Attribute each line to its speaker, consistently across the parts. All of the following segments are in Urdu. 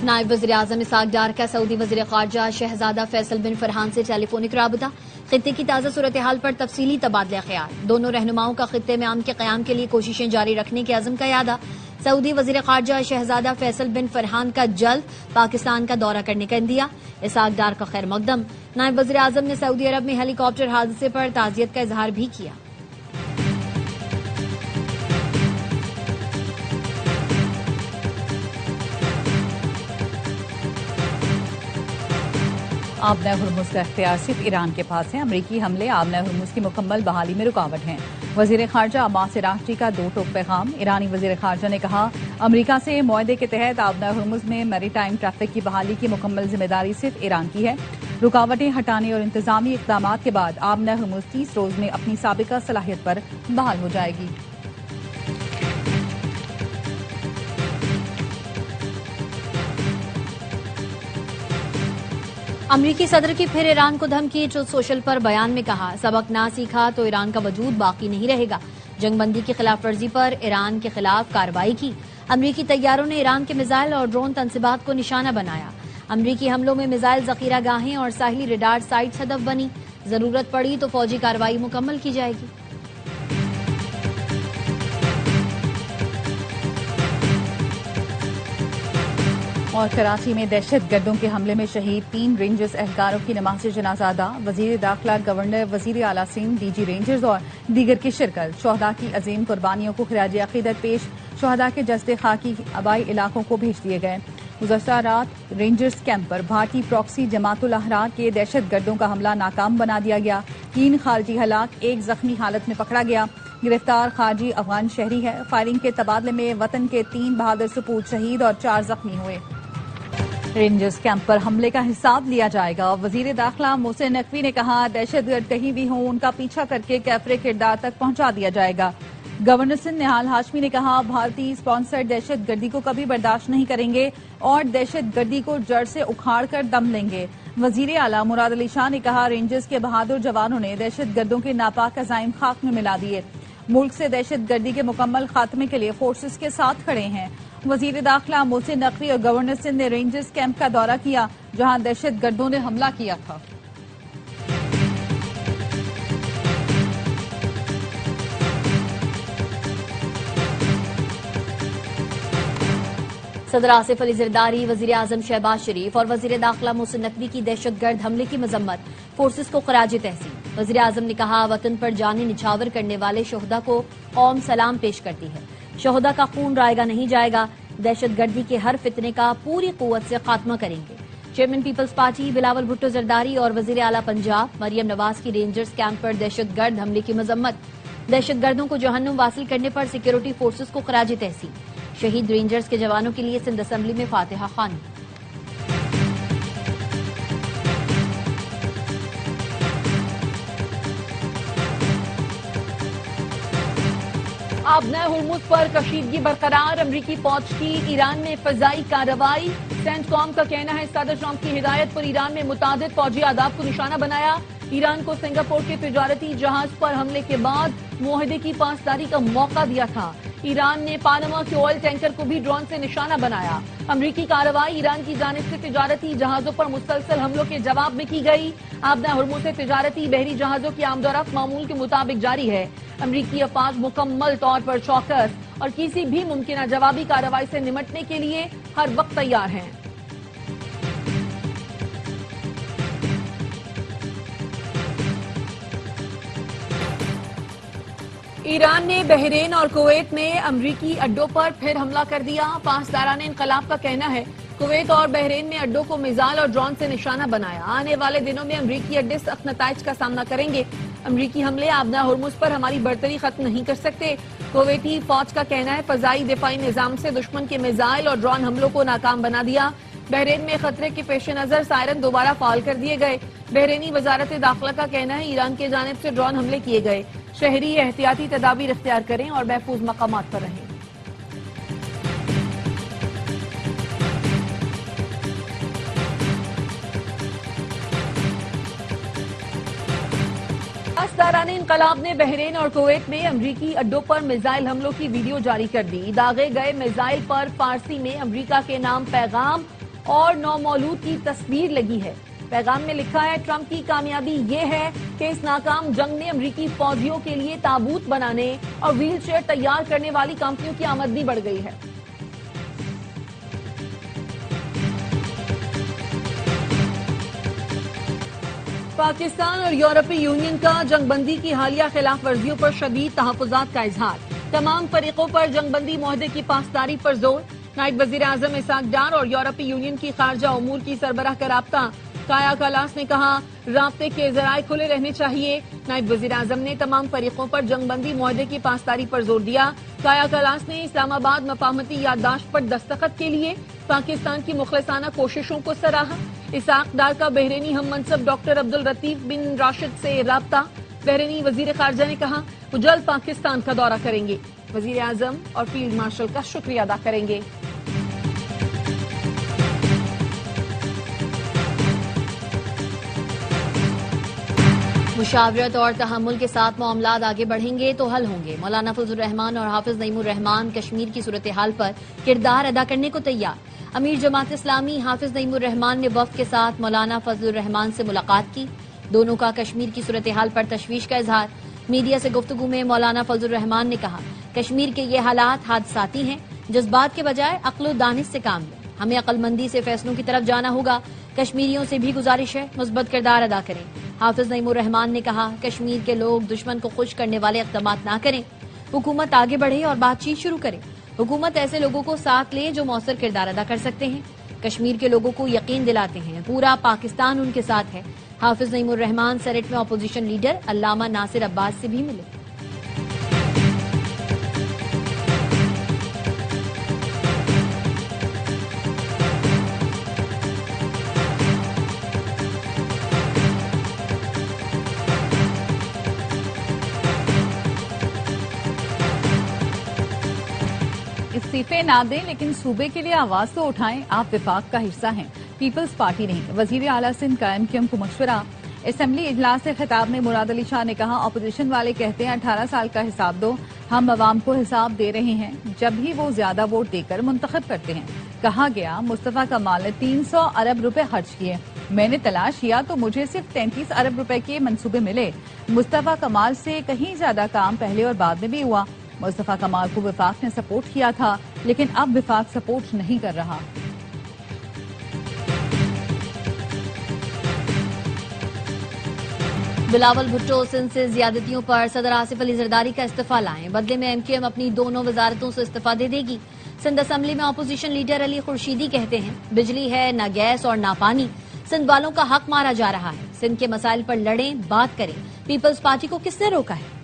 Speaker 1: نائب وزیر اعظم اسحاق ڈار کا سعودی وزیر خارجہ شہزادہ فیصل بن فرحان سے ٹیلی فونک رابطہ، خطے کی تازہ صورتحال پر تفصیلی تبادلہ خیال، دونوں رہنماؤں کا خطے میں امن کے قیام کے لیے کوششیں جاری رکھنے کے عزم کا اعادہ، سعودی وزیر خارجہ شہزادہ فیصل بن فرحان کا جلد پاکستان کا دورہ کرنے کا عندیہ، اسحاق ڈار کا خیر مقدم، نائب وزیر اعظم نے سعودی عرب میں ہیلی کاپٹر حادثے پر تعزیت کا اظہار بھی کیا۔
Speaker 2: آبنہ ہرمز کا اختیار صرف ایران کے پاس ہے، امریکی حملے آبنہ ہرمز کی مکمل بحالی میں رکاوٹ ہیں۔ وزیر خارجہ عباس عراقچی کا دو ٹوک پیغام، ایرانی وزیر خارجہ نے کہا امریکہ سے معاہدے کے تحت آبنہ ہرمز میں میری ٹائم ٹریفک کی بحالی کی مکمل ذمہ داری صرف ایران کی ہے، رکاوٹیں ہٹانے اور انتظامی اقدامات کے بعد آبنہ ہرمز 30 روز میں اپنی سابقہ صلاحیت پر بحال ہو جائے گی۔
Speaker 1: امریکی صدر کی پھر ایران کو دھمکی، ٹروتھ سوشل پر بیان میں کہا سبق نہ سیکھا تو ایران کا وجود باقی نہیں رہے گا، جنگ بندی کی خلاف ورزی پر ایران کے خلاف کارروائی کی، امریکی طیاروں نے ایران کے میزائل اور ڈرون تنصیبات کو نشانہ بنایا، امریکی حملوں میں میزائل ذخیرہ گاہیں اور ساحلی ریڈار سائٹس ہدف بنی، ضرورت پڑی تو فوجی کارروائی مکمل کی جائے گی۔
Speaker 2: اور کراچی میں دہشت گردوں کے حملے میں شہید 3 رینجرز اہلکاروں کی نماز جنازہ ادا، وزیر داخلہ، گورنر، وزیر اعلیٰ سندھ، ڈی جی رینجرز اور دیگر کی شرکت، شہداء کی عظیم قربانیوں کو خراج عقیدت پیش، شہداء کے جسد خاکی آبائی علاقوں کو بھیج دیے گئے۔ گزشتہ رات رینجرز کیمپ پر بھارتی پراکسی جماعت الاحرار کے دہشت گردوں کا حملہ ناکام بنا دیا گیا، 3 خارجی ہلاک، 1 زخمی حالت میں پکڑا گیا، گرفتار خارجی افغان شہری ہے، فائرنگ کے تبادلے میں وطن کے 3 بہادر سپوت شہید اور 4 زخمی ہوئے۔ رینجرز کیمپ پر حملے کا حساب لیا جائے گا، وزیر داخلہ محسن نقوی نے کہا دہشت گرد کہیں بھی ہوں ان کا پیچھا کر کے کیفر کردار تک پہنچا دیا جائے گا۔ گورنر سندھ نہال ہاشمی نے کہا بھارتی اسپانسر دہشت گردی کو کبھی برداشت نہیں کریں گے اور دہشت گردی کو جڑ سے اکھاڑ کر دم لیں گے۔ وزیر اعلیٰ مراد علی شاہ نے کہا رینجرز کے بہادر جوانوں نے دہشت گردوں کے ناپاک عزائم خاک میں ملا دیے، ملک سے دہشت گردی کے مکمل خاتمے کے لیے فورسز کے ساتھ کھڑے ہیں۔ وزیر داخلہ محسن نقوی اور گورنر سندھ نے رینجرز کیمپ کا دورہ کیا جہاں دہشت گردوں نے حملہ کیا تھا۔
Speaker 1: صدر آصف علی زرداری، وزیر اعظم شہباز شریف اور وزیر داخلہ محسن نقوی کی دہشت گرد حملے کی مذمت، فورسز کو خراج تحسین۔ وزیر اعظم نے کہا وطن پر جانیں نچھاور کرنے والے شہداء کو قوم سلام پیش کرتی ہے، شہداء کا خون رائگاں نہیں جائے گا، دہشت گردی کے ہر فتنے کا پوری قوت سے خاتمہ کریں گے۔ Chairman Peoples Party Bilawal Bhutto Zardari اور وزیر اعلیٰ پنجاب مریم نواز کی رینجرز کیمپ پر دہشت گرد حملے کی مذمت، دہشت گردوں کو جہنم واصل کرنے پر سیکیورٹی فورسز کو خراج تحسین، شہید رینجرز کے جوانوں کے لیے سندھ اسمبلی میں فاتحہ خوانی۔
Speaker 3: آبنہ ہرمز پر کشیدگی برقرار، امریکی فوج کی ایران میں فضائی کارروائی، سینٹ کام کا کہنا ہے صدر ٹرمپ کی ہدایت پر ایران میں متعدد فوجی اہداف کو نشانہ بنایا، ایران کو سنگاپور کے تجارتی جہاز پر حملے کے بعد معاہدے کی پاسداری کا موقع دیا تھا، ایران نے پاناما کے آئل ٹینکر کو بھی ڈرون سے نشانہ بنایا، امریکی کارروائی ایران کی جانب سے تجارتی جہازوں پر مسلسل حملوں کے جواب میں کی گئی، آبنہ ہرمز سے تجارتی بحری جہازوں کی آمد و رفت معمول کے مطابق جاری ہے، امریکی افواج مکمل طور پر چوکس اور کسی بھی ممکنہ جوابی کارروائی سے نمٹنے کے لیے ہر وقت تیار ہیں۔ ایران نے بحرین اور کویت میں امریکی اڈوں پر پھر حملہ کر دیا، پاسداران انقلاب کا کہنا ہے کویت اور بحرین میں اڈوں کو میزائل اور ڈرون سے نشانہ بنایا، آنے والے دنوں میں امریکی اڈے سخت نتائج کا سامنا کریں گے، امریکی حملے آبنہ ہرمز پر ہماری برتری ختم نہیں کر سکتے، کویتی فوج کا کہنا ہے فضائی دفاعی نظام سے دشمن کے میزائل اور ڈرون حملوں کو ناکام بنا دیا، بحرین میں خطرے کے پیش نظر سائرن دوبارہ فعال کر دیے گئے، بحرینی وزارت داخلہ کا کہنا ہے ایران کی جانب سے ڈرون حملے کیے گئے، شہری احتیاطی تدابیر اختیار کریں اور محفوظ مقامات پر رہیں۔ پاسداران انقلاب نے بحرین اور کویت میں امریکی اڈوں پر میزائل حملوں کی ویڈیو جاری کر دی، داغے گئے میزائل پر فارسی میں امریکہ کے نام پیغام اور نومولود کی تصویر لگی ہے۔ پیغام میں لکھا ہے ٹرمپ کی کامیابی یہ ہے کہ اس ناکام جنگ میں امریکی فوجیوں کے لیے تابوت بنانے اور ویل چیئر تیار کرنے والی کمپنیوں کی آمدنی بڑھ گئی ہے۔ پاکستان اور یورپی یونین کا جنگ بندی کی حالیہ خلاف ورزیوں پر شدید تحفظات کا اظہار، تمام فریقوں پر جنگ بندی معاہدے کی پاسداری پر زور۔ نائب وزیر اعظم اسحاق ڈار اور یورپی یونین کی خارجہ امور کی سربراہ کا رابطہ، کایا کلاس نے کہا رابطے کے ذرائع کھلے رہنے چاہیے۔ نائب وزیر اعظم نے تمام فریقوں پر جنگ بندی معاہدے کی پاسداری پر زور دیا۔ کایا کلاس نے اسلام آباد مفاہمتی یادداشت پر دستخط کے لیے پاکستان کی مخلصانہ کوششوں کو سراہا۔ اسحاق ڈار کا بحرینی ہم منصب ڈاکٹر عبدالرطیف بن راشد سے رابطہ، بحرینی وزیر خارجہ نے کہا وہ جلد پاکستان کا دورہ کریں گے، وزیر اعظم اور فیلڈ مارشل کا شکریہ ادا کریں گے۔
Speaker 1: مشاورت اور تحمل کے ساتھ معاملات آگے بڑھیں گے تو حل ہوں گے۔ مولانا فضل الرحمان اور حافظ نعیم الرحمان کشمیر کی صورتحال پر کردار ادا کرنے کو تیار۔ امیر جماعت اسلامی حافظ نعیم الرحمان نے وفد کے ساتھ مولانا فضل الرحمان سے ملاقات کی، دونوں کا کشمیر کی صورتحال پر تشویش کا اظہار۔ میڈیا سے گفتگو میں مولانا فضل الرحمان نے کہا کشمیر کے یہ حالات حادثاتی ہیں، جذبات کے بجائے عقل و دانش سے کام لیں، ہمیں عقل مندی سے فیصلوں کی طرف جانا ہوگا، کشمیریوں سے بھی گزارش ہے مثبت کردار ادا کریں۔ حافظ نعیم الرحمان نے کہا کشمیر کے لوگ دشمن کو خوش کرنے والے اقدامات نہ کریں، حکومت آگے بڑھے اور بات چیت شروع کرے، حکومت ایسے لوگوں کو ساتھ لے جو مؤثر کردار ادا کر سکتے ہیں، کشمیر کے لوگوں کو یقین دلاتے ہیں پورا پاکستان ان کے ساتھ ہے۔ حافظ نعیم الرحمان سیریٹ میں اپوزیشن لیڈر علامہ ناصر عباس سے بھی ملے۔
Speaker 2: استعفے نہ دیں لیکن صوبے کے لیے آواز تو اٹھائیں، آپ وفاق کا حصہ ہیں، پیپلز پارٹی نہیں۔ وزیر اعلیٰ سندھ کا ایم کیو ایم کو مشورہ۔ اسمبلی اجلاس سے خطاب میں مراد علی شاہ نے کہا اپوزیشن والے کہتے ہیں 18 سال کا حساب دو، ہم عوام کو حساب دے رہے ہیں جب ہی وہ زیادہ ووٹ دے کر منتخب کرتے ہیں۔ کہا گیا مصطفیٰ کمال نے 300 ارب روپے خرچ کیے، میں نے تلاش کیا تو مجھے صرف 33 ارب روپے کے منصوبے ملے۔ مصطفیٰ کمال سے کہیں زیادہ کام پہلے اور بعد میں بھی ہوا۔ مصطفیٰ کمال کو وفاق نے سپورٹ کیا تھا لیکن اب وفاق سپورٹ نہیں کر رہا۔
Speaker 1: بلاول بھٹو سندھ سے زیادتیوں پر صدر آصف علی زرداری کا استعفیٰ لائیں، بدلے میں ایم کیو ایم اپنی دونوں وزارتوں سے استعفیٰ دے دے گی۔ سندھ اسمبلی میں اپوزیشن لیڈر علی خورشیدی کہتے ہیں بجلی ہے نہ گیس اور نہ پانی، سندھ والوں کا حق مارا جا رہا ہے، سندھ کے مسائل پر لڑیں بات کریں، پیپلز پارٹی کو کس نے روکا ہے؟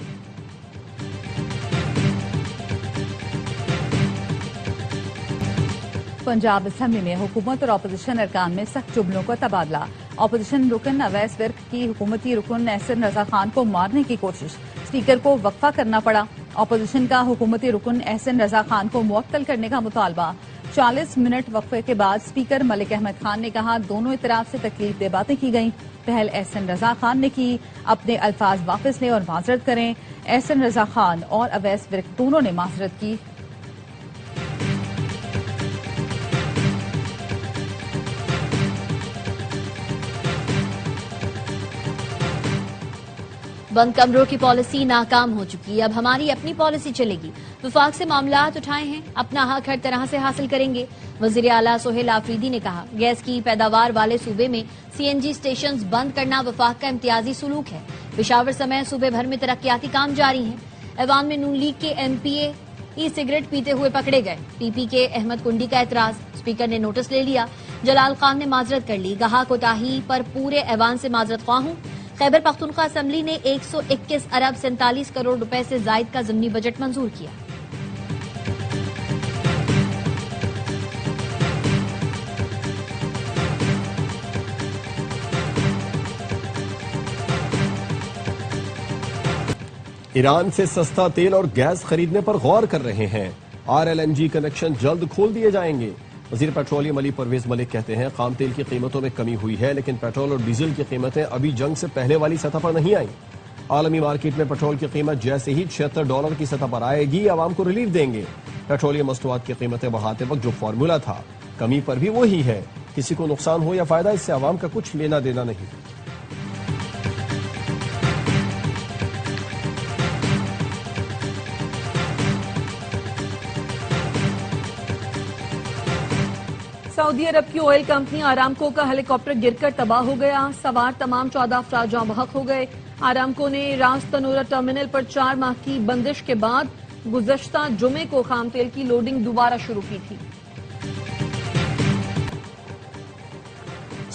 Speaker 2: پنجاب اسمبلی میں حکومت اور اپوزیشن ارکان میں سخت جملوں کا تبادلہ۔ اپوزیشن رکن اویس ورک کی حکومتی رکن احسن رضا خان کو مارنے کی کوشش، اسپیکر کو وقفہ کرنا پڑا۔ اپوزیشن کا حکومتی رکن احسن رضا خان کو معطل کرنے کا مطالبہ۔ 40 منٹ وقفے کے بعد اسپیکر ملک احمد خان نے کہا دونوں اطراف سے تکلیف دہ باتیں کی گئیں، پہل احسن رضا خان نے کی، اپنے الفاظ واپس لیں اور معذرت کریں۔ احسن رضا خان اور اویس ورک دونوں نے معذرت کی۔
Speaker 1: بند کمروں کی پالیسی ناکام ہو چکی، اب ہماری اپنی پالیسی چلے گی، وفاق سے معاملات اٹھائے ہیں، اپنا حق ہر طرح سے حاصل کریں گے۔ وزیر اعلیٰ سہیل آفریدی نے کہا گیس کی پیداوار والے صوبے میں سی این جی اسٹیشنز بند کرنا وفاق کا امتیازی سلوک ہے۔ پشاور سمیت صوبے بھر میں ترقیاتی کام جاری ہیں۔ ایوان میں نون لیگ کے ایم پی اے ای سگریٹ پیتے ہوئے پکڑے گئے، پی پی کے احمد کنڈی کا اعتراض، اسپیکر نے نوٹس لے لیا، جلال خان نے معذرت کر لی، کہا کوتاہی پر پورے ایوان سے معذرت خواہ ہوں۔ خیبر پختونخوا اسمبلی نے 121 ارب 47 کروڑ روپے سے زائد کا ضمنی بجٹ منظور کیا۔
Speaker 4: ایران سے سستا تیل اور گیس خریدنے پر غور کر رہے ہیں، R L N G connection جلد کھول دیے جائیں گے۔ وزیر پیٹرولیم علی پرویز ملک کہتے ہیں خام تیل کی قیمتوں میں کمی ہوئی ہے لیکن پیٹرول اور ڈیزل کی قیمتیں ابھی جنگ سے پہلے والی سطح پر نہیں آئیں۔ عالمی مارکیٹ میں پیٹرول کی قیمت جیسے ہی $76 کی سطح پر آئے گی عوام کو ریلیف دیں گے۔ پیٹرولیم مصنوعات کی قیمتیں بڑھاتے وقت جو فارمولا تھا کمی پر بھی وہی ہے. کسی کو نقصان ہو یا فائدہ اس سے عوام کا کچھ لینا دینا نہیں.
Speaker 3: سعودی عرب کی آئل کمپنی آرامکو کا ہیلی کاپٹر گر کر تباہ ہو گیا. سوار تمام 14 افراد جاں بحق ہو گئے. آرامکو نے راس تنورہ ٹرمینل پر 4 ماہ کی بندش کے بعد گزشتہ جمعے کو خام تیل کی لوڈنگ دوبارہ شروع کی تھی.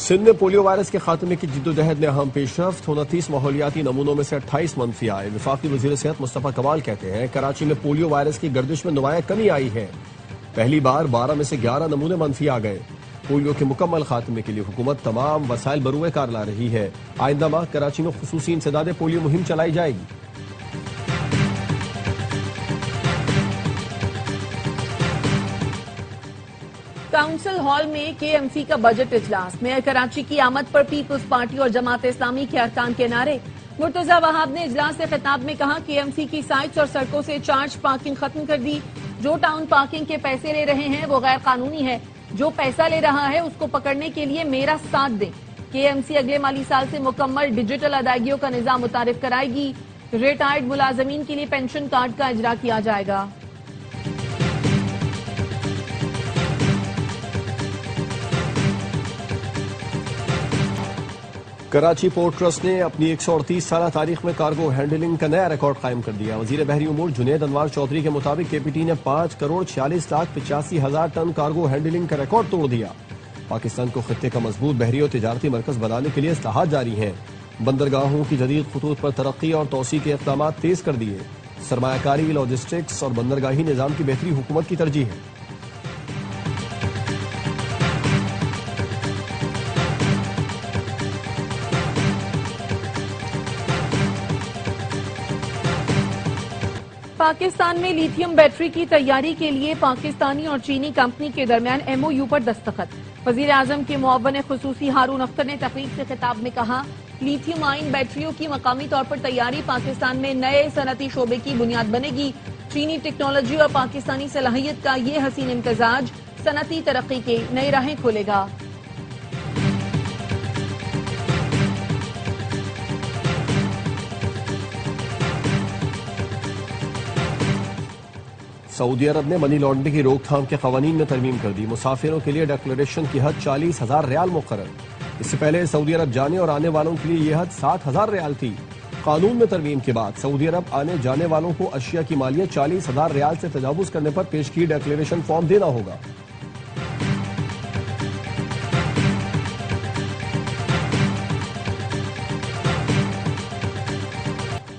Speaker 4: سندھ میں پولیو وائرس کے خاتمے کی جدوجہد میں اہم پیش رفت. 29 ماحولیاتی نمونوں میں سے 28 منفی آئے. وفاقی وزیر صحت مصطفیٰ کمال کہتے ہیں کراچی میں پولیو وائرس کی گردش میں نمایاں کمی آئی ہے. پہلی بار 12 میں سے 11 نمونے منفی آ گئے. پولیو کے مکمل خاتمے کے لیے حکومت تمام وسائل بروئے کار لا رہی ہے. آئندہ ماہ کراچی میں خصوصی انسداد پولیو مہم چلائی جائے گی.
Speaker 3: کاؤنسل ہال میں کے ایم سی کا بجٹ اجلاس. میئر کراچی کی آمد پر پیپلز پارٹی اور جماعت اسلامی کے ارکان کے نعرے. مرتضی وہاب نے اجلاس سے خطاب میں کہا کہ ایم سی کی سائٹس اور سڑکوں سے چارج پارکنگ ختم کر دی. جو ٹاؤن پارکنگ کے پیسے لے رہے ہیں وہ غیر قانونی ہے. جو پیسہ لے رہا ہے اس کو پکڑنے کے لیے میرا ساتھ دیں. کے ایم سی اگلے مالی سال سے مکمل ڈیجیٹل ادائیگیوں کا نظام متعارف کرائے گی. ریٹائرڈ ملازمین کے لیے پینشن کارڈ کا اجرا کیا جائے گا.
Speaker 4: کراچی پورٹ ٹرسٹ نے اپنی 138 سالہ تاریخ میں کارگو ہینڈلنگ کا نیا ریکارڈ قائم کر دیا. وزیر بحری امور جنید انوار چودھری کے مطابق کے پی ٹی نے 5,46,85,000 ٹن کارگو ہینڈلنگ کا ریکارڈ توڑ دیا. پاکستان کو خطے کا مضبوط بحری اور تجارتی مرکز بنانے کے لیے اصلاحات جاری ہیں. بندرگاہوں کی جدید خطوط پر ترقی اور توسیع کے اقدامات تیز کر دیے. سرمایہ کاری، لاجسٹکس اور بندرگاہی نظام کی بہتری حکومت کی ترجیح ہے.
Speaker 3: پاکستان میں لیتھیم بیٹری کی تیاری کے لیے پاکستانی اور چینی کمپنی کے درمیان ایم او یو پر دستخط. وزیر اعظم کے معاون خصوصی ہارون اختر نے تقریب سے خطاب میں کہا لیتھیم آئن بیٹریوں کی مقامی طور پر تیاری پاکستان میں نئے صنعتی شعبے کی بنیاد بنے گی. چینی ٹیکنالوجی اور پاکستانی صلاحیت کا یہ حسین امتزاج صنعتی ترقی کے نئی راہیں کھولے گا.
Speaker 4: سعودی عرب نے منی لانڈرنگ کی روک تھام کے قوانین میں ترمیم کر دی. مسافروں کے لیے ڈکلیریشن کی حد 40,000 ریال مقرر. اس سے پہلے سعودی عرب جانے اور آنے والوں کے لیے یہ حد 60,000 ریال تھی. قانون میں ترمیم کے بعد سعودی عرب آنے جانے والوں کو اشیاء کی مالیت 40,000 ریال سے تجاوز کرنے پر پیش کی ڈکلیریشن فارم دینا ہوگا.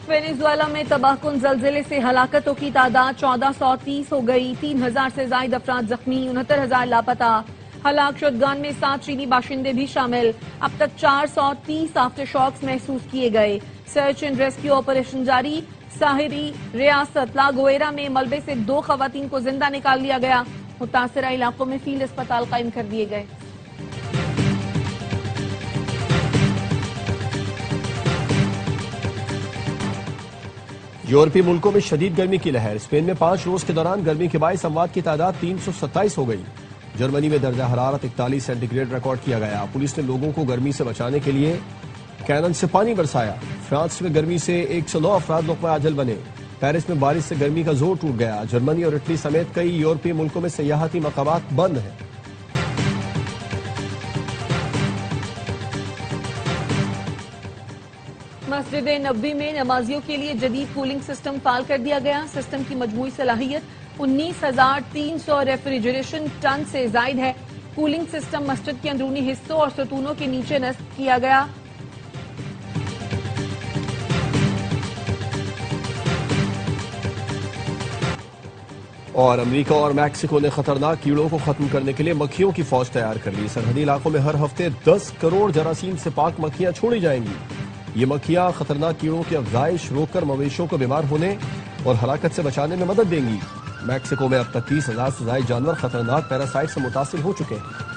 Speaker 3: وینیزویلا میں تباہ کن زلزلے سے ہلاکتوں کی تعداد 1430 ہو گئی. 3000 سے زائد افراد زخمی، 69,000 لاپتہ. ہلاک شدگان میں 7 چینی باشندے بھی شامل. اب تک 430 آفٹر شاکس محسوس کیے گئے. سرچ اینڈ ریسکیو آپریشن جاری. ساحلی ریاست لاگویرا میں ملبے سے 2 خواتین کو زندہ نکال لیا گیا. متاثرہ علاقوں میں فیلڈ اسپتال قائم کر دیے گئے.
Speaker 4: یورپی ملکوں میں شدید گرمی کی لہر. اسپین میں 5 روز کے دوران گرمی کے باعث اموات کی تعداد 327 ہو گئی. جرمنی میں درجہ حرارت 41 سینٹی گریڈ ریکارڈ کیا گیا. پولیس نے لوگوں کو گرمی سے بچانے کے لیے کینن سے پانی برسایا. فرانس میں گرمی سے 109 افراد لقمہ اجل بنے. پیرس میں بارش سے گرمی کا زور ٹوٹ گیا. جرمنی اور اٹلی سمیت کئی یورپی ملکوں میں سیاحتی مقامات بند ہیں.
Speaker 3: مسجد نبوی میں نمازیوں کے لیے جدید کولنگ سسٹم فعال کر دیا گیا. سسٹم کی مجموعی صلاحیت 19,300 ریفریجریشن ٹن سے زائد ہے. کولنگ سسٹم مسجد کے اندرونی حصوں اور ستونوں کے نیچے نصب کیا گیا.
Speaker 4: اور امریکہ اور میکسیکو نے خطرناک کیڑوں کو ختم کرنے کے لیے مکھیوں کی فوج تیار کر لی. سرحدی علاقوں میں ہر ہفتے 10 کروڑ جراثیم سے پاک مکھیاں چھوڑی جائیں گی. یہ مکھیاں خطرناک کیڑوں کی افزائش روک کر مویشیوں کو بیمار ہونے اور ہلاکت سے بچانے میں مدد دیں گی. میکسیکو میں اب تک 30,000 سے زائد جانور خطرناک پیراسائٹ سے متاثر ہو چکے ہیں.